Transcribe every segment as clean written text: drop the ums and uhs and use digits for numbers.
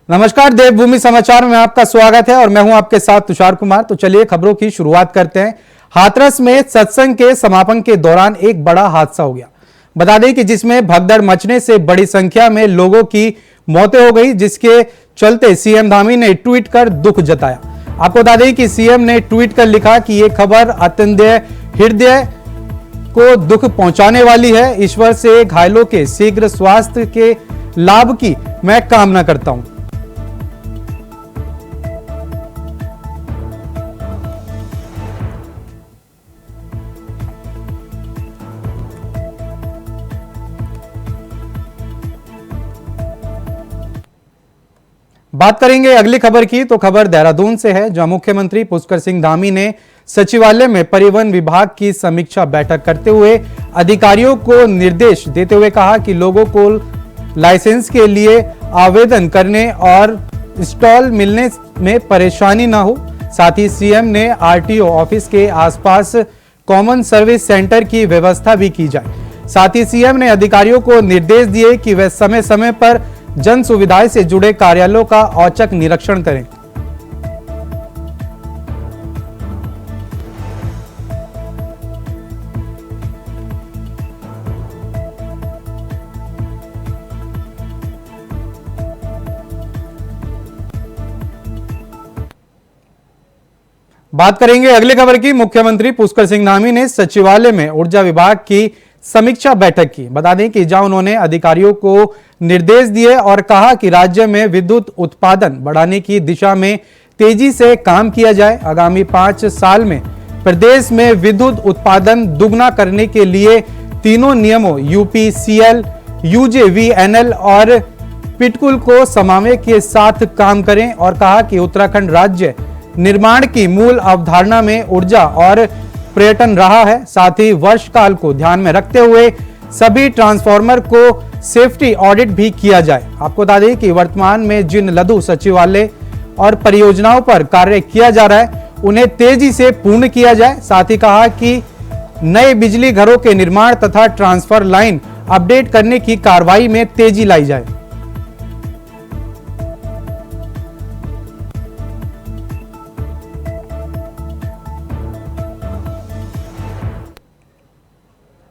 नमस्कार, देवभूमि समाचार में आपका स्वागत है और मैं हूं आपके साथ तुषार कुमार। तो चलिए खबरों की शुरुआत करते हैं। हाथरस में सत्संग के समापन के दौरान एक बड़ा हादसा हो गया। बता दें कि जिसमें भगदड़ मचने से बड़ी संख्या में लोगों की मौतें हो गई, जिसके चलते सीएम धामी ने ट्वीट कर दुख जताया। आपको बता दें कि सीएम ने ट्वीट कर लिखा कि यह खबर अत्यंत हृदय को दुख पहुंचाने वाली है। ईश्वर से घायलों के शीघ्र स्वास्थ्य के लाभ की मैं कामना करता हूं। बात करेंगे अगली खबर की, तो खबर देहरादून से है, जहां मुख्यमंत्री पुष्कर सिंह धामी ने सचिवालय में परिवहन विभाग की समीक्षा बैठक करते हुए अधिकारियों को निर्देश देते हुए कहा कि लोगों को लाइसेंस के लिए आवेदन करने और स्टॉल मिलने में परेशानी ना हो। साथ ही सीएम ने आरटीओ ऑफिस के आसपास कॉमन सर्विस सेंटर की व्यवस्था भी की जाए। साथ ही सीएम ने अधिकारियों को निर्देश दिए कि वे समय समय पर जन सुविधाएं से जुड़े कार्यालयों का औचक निरीक्षण करें। बात करेंगे अगले खबर की। मुख्यमंत्री पुष्कर सिंह धामी ने सचिवालय में ऊर्जा विभाग की समीक्षा बैठक की। बता दें कि जहां उन्होंने अधिकारियों को निर्देश दिए और कहा कि राज्य में विद्युत उत्पादन बढ़ाने की दिशा में तेजी से काम किया जाए। आगामी 5 साल में प्रदेश में विद्युत उत्पादन दुगना करने के लिए तीनों नियमों यूपीसीएल, यूजेवीएनएल और पिटकुल को समन्वय के साथ काम करें और कहा कि उत्तराखंड राज्य निर्माण की मूल अवधारणा में ऊर्जा और पर्यटन रहा है। साथ ही वर्ष काल को ध्यान में रखते हुए सभी ट्रांसफार्मर को सेफ्टी ऑडिट भी किया जाए। आपको बता दें कि वर्तमान में जिन लघु सचिवालय और परियोजनाओं पर कार्य किया जा रहा है उन्हें तेजी से पूर्ण किया जाए। साथ ही कहा कि नए बिजली घरों के निर्माण तथा ट्रांसफर लाइन अपडेट करने की कार्रवाई में तेजी लाई जाए।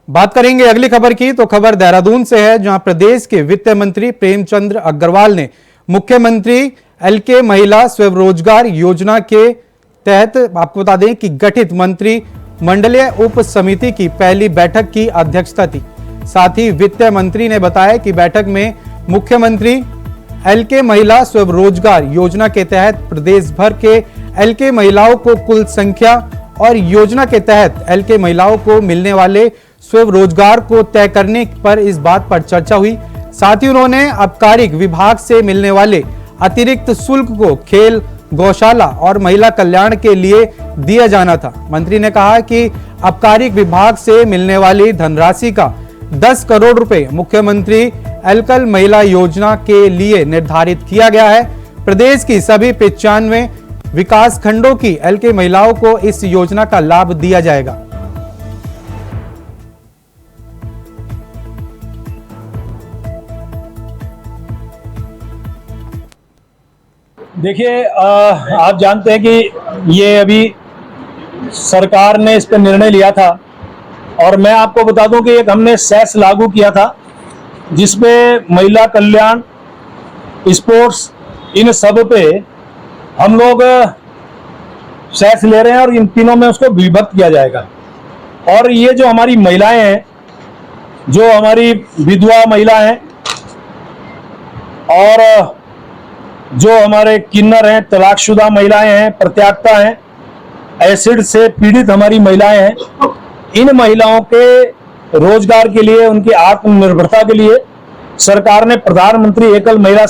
बात करेंगे अगली खबर की, तो खबर देहरादून से है, जहां प्रदेश के वित्त मंत्री प्रेमचंद अग्रवाल ने मुख्यमंत्री एलके महिला स्वरोजगार योजना के तहत आपको बता दें कि गठित मंत्री मंडलीय उप समिति की पहली बैठक की अध्यक्षता थी। साथ ही वित्त मंत्री ने बताया कि बैठक में मुख्यमंत्री एलके महिला स्वरोजगार योजना के तहत प्रदेश भर के एलके महिलाओं को कुल संख्या और योजना के तहत एलके महिलाओं को मिलने वाले स्वरोजगार को तय करने पर इस बात पर चर्चा हुई। साथ ही उन्होंने आबकारी विभाग से मिलने वाले अतिरिक्त शुल्क को खेल, गौशाला और महिला कल्याण के लिए दिया जाना था। मंत्री ने कहा कि आबकारी विभाग से मिलने वाली धनराशि का 10 करोड़ रुपए मुख्यमंत्री एलकल महिला योजना के लिए निर्धारित किया गया है। प्रदेश की सभी 95 विकास खंडों की एलके महिलाओं को इस योजना का लाभ दिया जाएगा। देखिए, आप जानते हैं कि ये अभी सरकार ने इस पर निर्णय लिया था और मैं आपको बता दूं कि एक हमने सेस लागू किया था जिसमें महिला कल्याण, स्पोर्ट्स, इन सब पे हम लोग सेस ले रहे हैं और इन तीनों में उसको विभक्त किया जाएगा। और ये जो हमारी महिलाएं हैं, जो हमारी विधवा महिला हैं और जो हमारे किन्नर हैं, तलाकशुदा महिलाएं हैं, प्रत्यागता हैं, एसिड से पीड़ित हमारी महिलाएं हैं, इन महिलाओं के रोजगार के लिए, उनकी आत्मनिर्भरता के लिए सरकार ने प्रधानमंत्री एकल महिला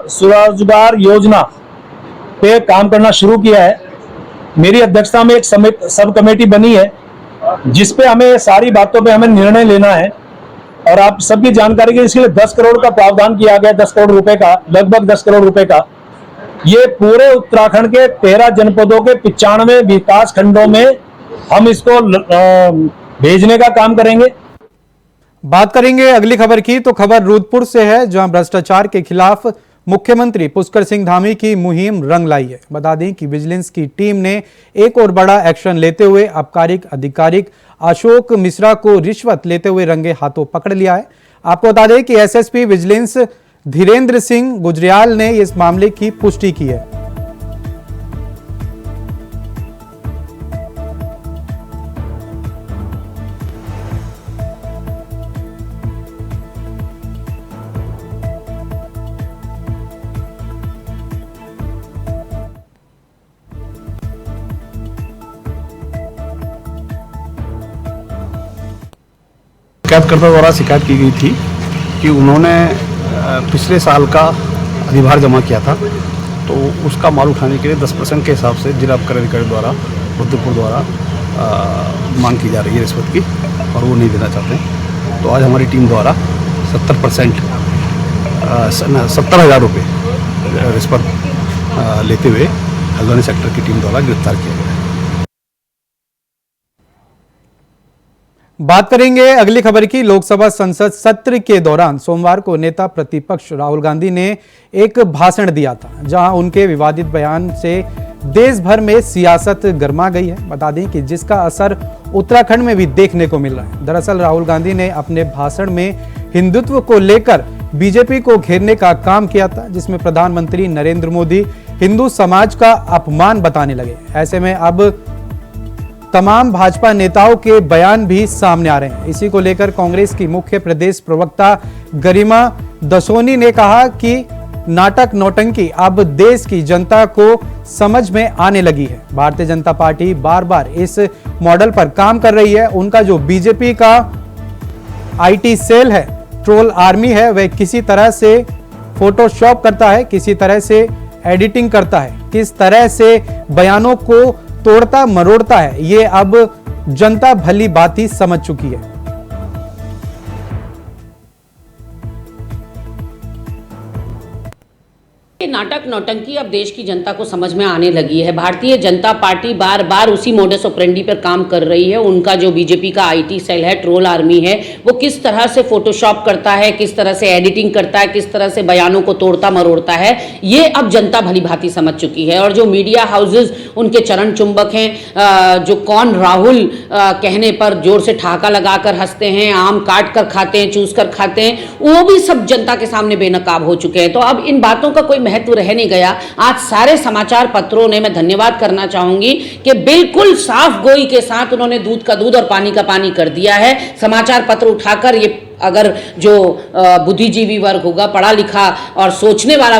स्वरोजगार योजना पे काम करना शुरू किया है। मेरी अध्यक्षता में एक सब कमेटी बनी है जिसपे हमें सारी बातों पे हमें निर्णय लेना है और आप सबकी जानकारी के इसके लिए 10 करोड़ का प्रावधान किया गया, 10 करोड़ रुपए का, लगभग 10 करोड़ रुपए का। ये पूरे उत्तराखंड के 13 जनपदों के 95 विकास खंडों में हम इसको भेजने का काम करेंगे। बात करेंगे अगली खबर की, तो खबर रुद्रपुर से है, जहां भ्रष्टाचार के खिलाफ मुख्यमंत्री पुष्कर सिंह धामी की मुहिम रंग लाई है। बता दें कि विजिलेंस की टीम ने एक और बड़ा एक्शन लेते हुए आबकारी अधिकारी अशोक मिश्रा को रिश्वत लेते हुए रंगे हाथों पकड़ लिया है। आपको बता दें कि एसएसपी विजिलेंस धीरेन्द्र सिंह गुजरियाल ने इस मामले की पुष्टि की है। शिकायतकर्ता द्वारा शिकायत की गई थी कि उन्होंने पिछले साल का अधिभार जमा किया था, तो उसका माल उठाने के लिए 10% के हिसाब से जिला आबकारी अधिकारी द्वारा रुद्रपुर द्वारा मांग की जा रही है रिश्वत की, और वो नहीं देना चाहते हैं। तो आज हमारी टीम द्वारा 70% 70,000 रुपये रिश्वत लेते हुए हल्द्वानी सेक्टर की टीम द्वारा गिरफ्तार किया गया है। बात करेंगे अगली खबर की। लोकसभा संसद सत्र के दौरान सोमवार को नेता प्रतिपक्ष राहुल गांधी ने एक भाषण दिया था, जहां उनके विवादित बयान से देश भर में सियासत गर्मा गई है। बता दें कि जिसका असर उत्तराखंड में भी देखने को मिल रहा है। दरअसल राहुल गांधी ने अपने भाषण में हिंदुत्व को लेकर बीजेपी को घेरने का काम किया था, जिसमें प्रधानमंत्री नरेंद्र मोदी हिंदू समाज का अपमान बताने लगे। ऐसे में अब तमाम भाजपा नेताओं के बयान भी सामने आ रहे हैं। इसी को लेकर कांग्रेस की मुख्य प्रदेश प्रवक्ता गरिमा दसोनी ने कहा कि नाटक नौटंकी अब देश की जनता को समझ में आने लगी है। भारतीय जनता पार्टी बार बार इस मॉडल पर काम कर रही है। उनका जो बीजेपी का आईटी सेल है, ट्रोल आर्मी है, वह किसी तरह से फोटोशॉप करता है, किसी तरह से एडिटिंग करता है, किस तरह से बयानों को तोड़ता मरोड़ता है, ये अब जनता भली भांति समझ चुकी है। नाटक नौटंकी अब देश की जनता को समझ में आने लगी है। भारतीय जनता पार्टी बार बार उसी मोडस ऑपरेंडी पर काम कर रही है। उनका जो बीजेपी का आईटी सेल है, ट्रोल आर्मी है, वो किस तरह से फोटोशॉप करता है, किस तरह से एडिटिंग करता है, किस तरह से बयानों को तोड़ता मरोड़ता है, ये अब जनता भली भांति समझ चुकी है। और जो मीडिया हाउसेज उनके चरण चुंबक हैं, जो कौन राहुल कहने पर जोर से ठहाका लगाकर हंसते हैं, आम काट कर खाते हैं, चूस कर खाते हैं, वो भी सब जनता के सामने बेनकाब हो चुके हैं। तो अब इन बातों का कोई महत्व रह नहीं गया। आज सारे समाचार पत्रों ने, मैं धन्यवाद करना चाहूंगी कि बिल्कुल साफ गोई के साथ उन्होंने दूध का दूध और पानी का पानी कर दिया है। समाचार पत्र उठाकर ये अगर जो बुद्धिजीवी वर्ग होगा, पढ़ा लिखा और सोचने वाला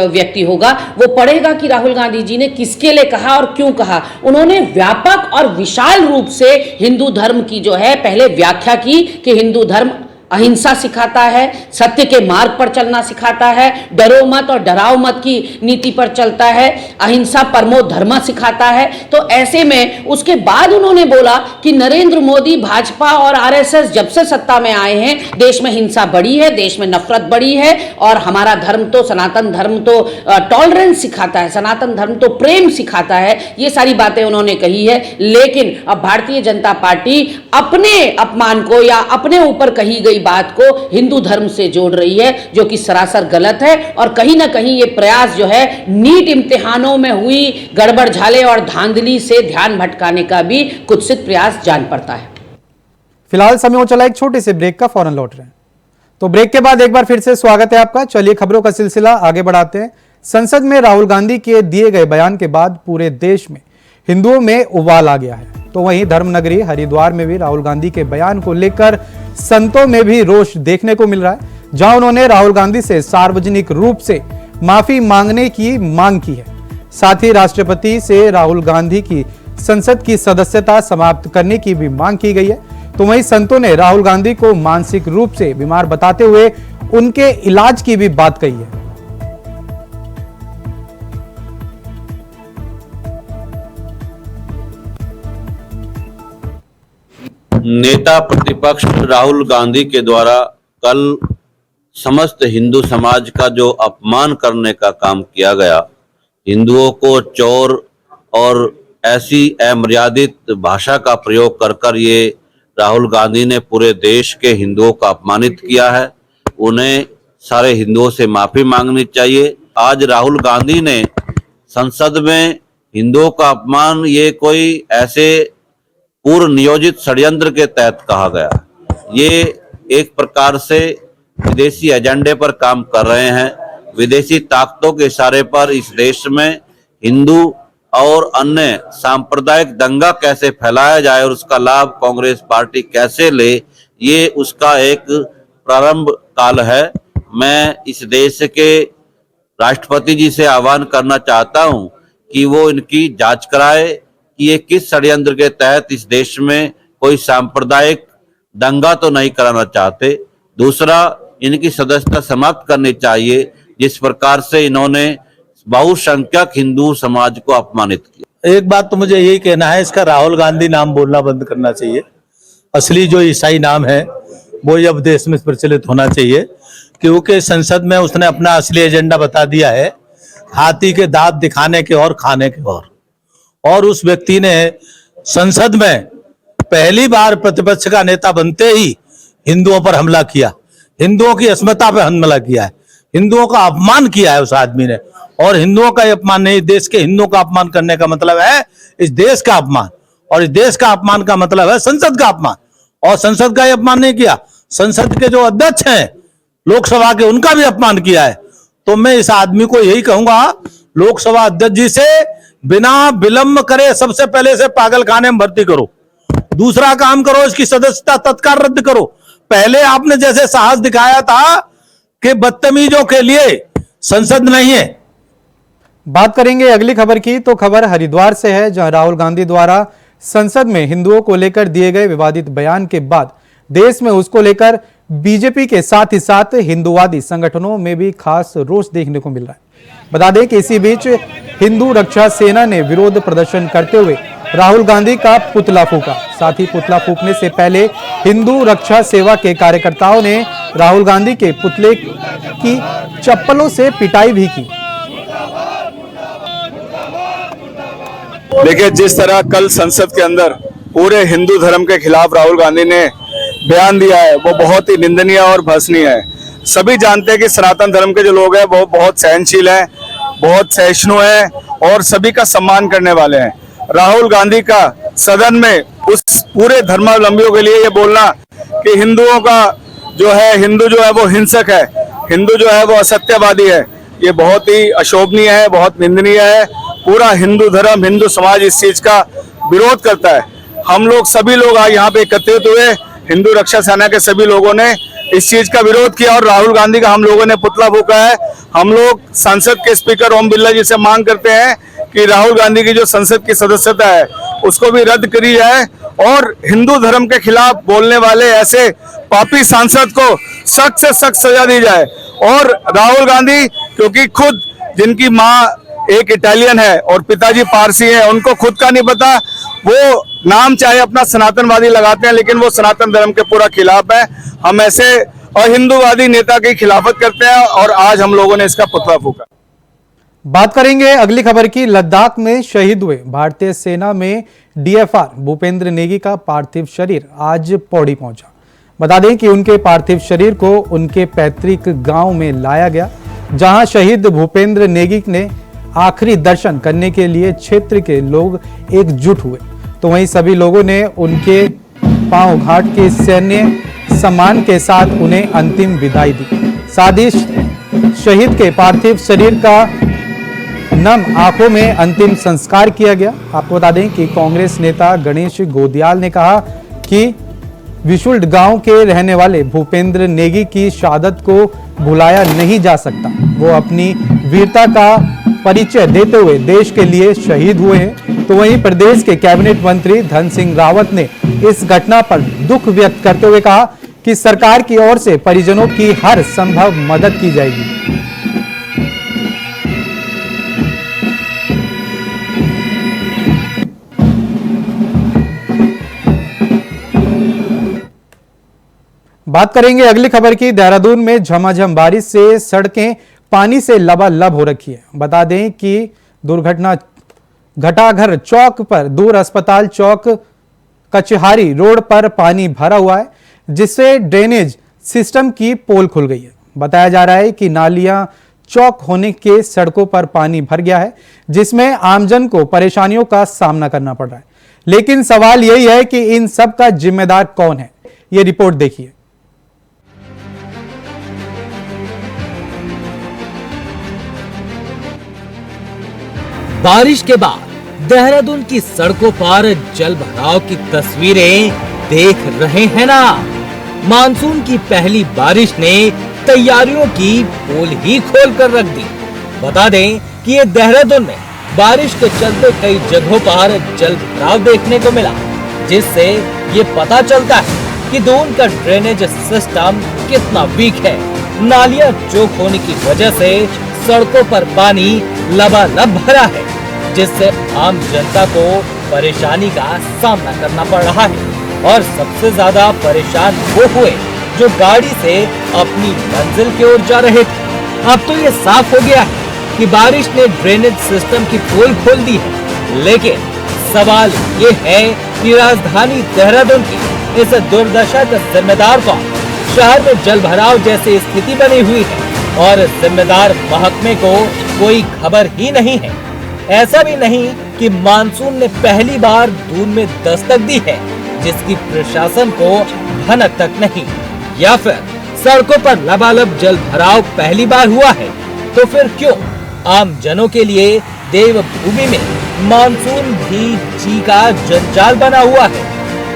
व्यक्ति होगा, वो पढ़ेगा कि राहुल गांधी जी ने किसके लिए कहा और क्यों कहा। उन्होंने व्यापक और विशाल रूप से हिंदू धर्म की जो है पहले व्याख्या की कि हिंदू धर्म अहिंसा सिखाता है, सत्य के मार्ग पर चलना सिखाता है, डरो मत और डराओ मत की नीति पर चलता है, अहिंसा परमो धर्म सिखाता है। तो ऐसे में उसके बाद उन्होंने बोला कि नरेंद्र मोदी, भाजपा और आरएसएस जब से सत्ता में आए हैं, देश में हिंसा बढ़ी है, देश में नफरत बढ़ी है, और हमारा धर्म तो, सनातन धर्म तो टॉलरेंस सिखाता है, सनातन धर्म तो प्रेम सिखाता है। ये सारी बातें उन्होंने कही है। लेकिन अब भारतीय जनता पार्टी अपने अपमान को या अपने ऊपर कही गई बात को हिंदू धर्म से जोड़ रही है, जो कि सरासर गलत है। और कहीं ना कहीं ये प्रयास जो है नीट इम्तिहानों में हुई गड़बड़ झाले और धांधली से ध्यान भटकाने का भी कुत्सित प्रयास जान पड़ता है। फिलहाल समय हो चला एक छोटे से ब्रेक का, फौरन लौट रहे हैं। तो ब्रेक के बाद एक बार फिर से स्वागत है आपका। चलिए खबरों का सिलसिला आगे बढ़ाते हैं। संसद में राहुल गांधी के दिए गए बयान के बाद पूरे देश में हिंदुओं में उबाल आ गया है। तो वहीं धर्मनगरी हरिद्वार में भी राहुल गांधी के बयान को लेकर संतों में भी रोष देखने को मिल रहा है, जहां उन्होंने राहुल गांधी से सार्वजनिक रूप से माफी मांगने की मांग की है। साथ ही राष्ट्रपति से राहुल गांधी की संसद की सदस्यता समाप्त करने की भी मांग की गई है। तो वहीं संतों ने राहुल गांधी को मानसिक रूप से बीमार बताते हुए उनके इलाज की भी बात कही है। नेता प्रतिपक्ष राहुल गांधी के द्वारा कल समस्त हिंदू समाज का जो अपमान करने का काम किया गया, हिंदुओं को चोर और ऐसी अमर्यादित भाषा का प्रयोग कर ये राहुल गांधी ने पूरे देश के हिंदुओं को अपमानित किया है। उन्हें सारे हिंदुओं से माफी मांगनी चाहिए। आज राहुल गांधी ने संसद में हिंदुओं का अपमान ये कोई ऐसे पूर्व नियोजित षड्यंत्र के तहत कहा गया। ये एक प्रकार से विदेशी एजेंडे पर काम कर रहे हैं। विदेशी ताकतों के इशारे पर इस देश में हिंदू और अन्य सांप्रदायिक दंगा कैसे फैलाया जाए और उसका लाभ कांग्रेस पार्टी कैसे ले, ये उसका एक प्रारंभ काल है। मैं इस देश के राष्ट्रपति जी से आह्वान करना चाहता हूं कि वो इनकी जांच कराए कि ये किस षड्यंत्र के तहत इस देश में कोई सांप्रदायिक दंगा तो नहीं कराना चाहते। दूसरा, इनकी सदस्यता समाप्त करनी चाहिए जिस प्रकार से इन्होंने बहुसंख्यक हिंदू समाज को अपमानित किया। एक बात तो मुझे यही कहना है, इसका राहुल गांधी नाम बोलना बंद करना चाहिए। असली जो ईसाई नाम है वो अब देश में प्रचलित होना चाहिए, क्योंकि संसद में उसने अपना असली एजेंडा बता दिया है, हाथी के दांत दिखाने के और खाने के और उस व्यक्ति ने संसद में पहली बार प्रतिपक्ष का नेता बनते ही हिंदुओं पर हमला किया, हिंदुओं की अस्मिता पर हमला किया है, हिंदुओं का अपमान किया है उस आदमी ने। और हिंदुओं का अपमान नहीं, देश के हिंदुओं का अपमान करने का मतलब है इस देश का अपमान, और इस देश का अपमान का मतलब है संसद का अपमान। और संसद का अपमान नहीं किया, संसद के जो अध्यक्ष हैं लोकसभा के, उनका भी अपमान किया है। तो मैं इस आदमी को यही कहूंगा, लोकसभा अध्यक्ष जी से बिना विलंब करे सबसे पहले से पागल खाने में भर्ती करो, दूसरा काम करो, इसकी सदस्यता तत्काल रद्द करो। पहले आपने जैसे साहस दिखाया था कि बदतमीजों के लिए संसद नहीं है। बात करेंगे अगली खबर की, तो खबर हरिद्वार से है, जहां राहुल गांधी द्वारा संसद में हिंदुओं को लेकर दिए गए विवादित बयान के बाद देश में उसको लेकर बीजेपी के साथ ही साथ हिंदूवादी संगठनों में भी खास रोष देखने को मिल रहा है। बता दें कि इसी बीच हिंदू रक्षा सेना ने विरोध प्रदर्शन करते हुए राहुल गांधी का पुतला फूंका। साथ ही पुतला फूंकने से पहले हिंदू रक्षा सेवा के कार्यकर्ताओं ने राहुल गांधी के पुतले की चप्पलों से पिटाई भी की। देखिए, जिस तरह कल संसद के अंदर पूरे हिंदू धर्म के खिलाफ राहुल गांधी ने बयान दिया है, वो बहुत ही निंदनीय और भर्त्सनीय है। सभी जानते हैं कि सनातन धर्म के जो लोग हैं वो बहुत सहनशील हैं, बहुत सहिष्णु हैं और सभी का सम्मान करने वाले हैं। राहुल गांधी का सदन में उस पूरे धर्मावलंबियों के लिए ये बोलना कि हिंदुओं का जो है, हिंदू जो है वो हिंसक है, हिंदू जो है वो असत्यवादी है, ये बहुत ही अशोभनीय है, बहुत निंदनीय है। पूरा हिंदू धर्म, हिंदू समाज इस चीज का विरोध करता है। हम लोग सभी लोग आज यहाँ पे एकत्रित हुए, हिंदू रक्षा सेना के सभी लोगों ने इस चीज का विरोध किया और राहुल गांधी का हम लोगों ने पुतला फूंका है। हम लोग संसद के स्पीकर ओम बिरला जी से मांग करते हैं कि राहुल गांधी की जो संसद की सदस्यता है उसको भी रद्द करी जाए और हिंदू धर्म के खिलाफ बोलने वाले ऐसे पापी सांसद को सख्त से सख्त सजा दी जाए। और राहुल गांधी, क्योंकि खुद जिनकी माँ एक इटालियन है और पिताजी पारसी है, उनको खुद का नहीं पता, वो नाम चाहे अपना सनातनवादी लगाते हैं लेकिन वो सनातन धर्म के पूरा खिलाफ है। हम ऐसे अहिंदूवादी नेता की खिलाफत करते हैं और आज हम लोगों ने इसका पुतला फूंका। बात करेंगे अगली खबर की। लद्दाख में शहीद हुए भारतीय सेना में डीएफआर भूपेंद्र नेगी का पार्थिव शरीर आज पौड़ी पहुंचा। बता दें कि उनके पार्थिव शरीर को उनके पैतृक गांव में लाया गया, जहां शहीद भूपेंद्र नेगी ने आखिरी दर्शन करने के लिए क्षेत्र के लोग एकजुट हुए। तो वहीं सभी लोगों ने उनके पांव घाट के सैन्य सम्मान के साथ उन्हें अंतिम विदाई दी। साथ ही शहीद के पार्थिव शरीर का नम आंखों में अंतिम संस्कार किया गया। आपको बता दें कि कांग्रेस नेता गणेश गोदियाल ने कहा कि विशुल्ड गांव के रहने वाले भूपेंद्र नेगी की शहादत को भुलाया नहीं जा सकता। वो अपनी वीरता का परिचय देते हुए देश के लिए शहीद हुए हैं। तो वहीं प्रदेश के कैबिनेट मंत्री धन सिंह रावत ने इस घटना पर दुख व्यक्त करते हुए कहा कि सरकार की ओर से परिजनों की हर संभव मदद की जाएगी। बात करेंगे अगली खबर की। देहरादून में झमाझम बारिश से सड़कें पानी से लबालब हो रखी है। बता दें कि दुर्घटना घटाघर चौक पर दूर अस्पताल चौक कचहारी रोड पर पानी भरा हुआ है, जिससे ड्रेनेज सिस्टम की पोल खुल गई है। बताया जा रहा है कि नालियां चौक होने के सड़कों पर पानी भर गया है, जिसमें आमजन को परेशानियों का सामना करना पड़ रहा है। लेकिन सवाल यही है कि इन सब का जिम्मेदार कौन है। ये रिपोर्ट देखिए। बारिश के बाद देहरादून की सड़कों पर जल भराव की तस्वीरें देख रहे हैं ना। मानसून की पहली बारिश ने तैयारियों की पोल ही खोल कर रख दी। बता दें कि ये देहरादून में बारिश के चलते कई जगहों पर जल भराव देखने को मिला, जिससे ये पता चलता है कि दून का ड्रेनेज सिस्टम कितना वीक है। नालियां चौक होने की वजह से सड़कों पर पानी लबालब भरा है, जिससे आम जनता को परेशानी का सामना करना पड़ रहा है। और सबसे ज्यादा परेशान वो हुए जो गाड़ी से अपनी मंजिल की ओर जा रहे थे। अब तो ये साफ हो गया है कि बारिश ने ड्रेनेज सिस्टम की पोल खोल दी है, लेकिन सवाल ये है कि राजधानी देहरादून की इस दुर्दशा का जिम्मेदार कौन। शहर में जल भराव जैसी स्थिति बनी हुई है और जिम्मेदार महकमे को कोई खबर ही नहीं है। ऐसा भी नहीं कि मानसून ने पहली बार दून में दस्तक दी है, जिसकी प्रशासन को भनक तक नहीं, या फिर सड़कों पर लबालब जल भराव पहली बार हुआ है। तो फिर क्यों आम जनों के लिए देवभूमि में मानसून भी जी का जंजाल बना हुआ है।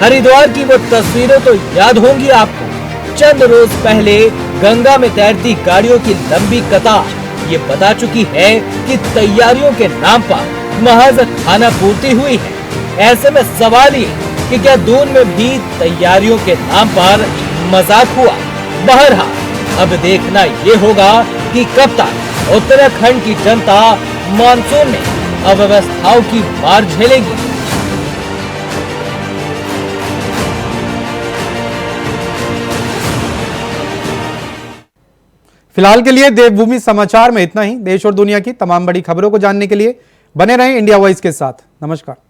हरिद्वार की वो तस्वीरें तो याद होंगी आपको। चंद रोज पहले गंगा में तैरती गाड़ियों की लंबी कतार ये बता चुकी है कि तैयारियों के नाम पर महज खाना पूर्ति हुई है। ऐसे में सवाल ये कि क्या दून में भी तैयारियों के नाम पर मजाक हुआ। बहरहाल अब देखना ये होगा कि कब तक उत्तराखंड की जनता मानसून में अव्यवस्थाओं की मार झेलेगी। फिलहाल के लिए देवभूमि समाचार में इतना ही। देश और दुनिया की तमाम बड़ी खबरों को जानने के लिए बने रहें इंडिया वॉइस के साथ। नमस्कार।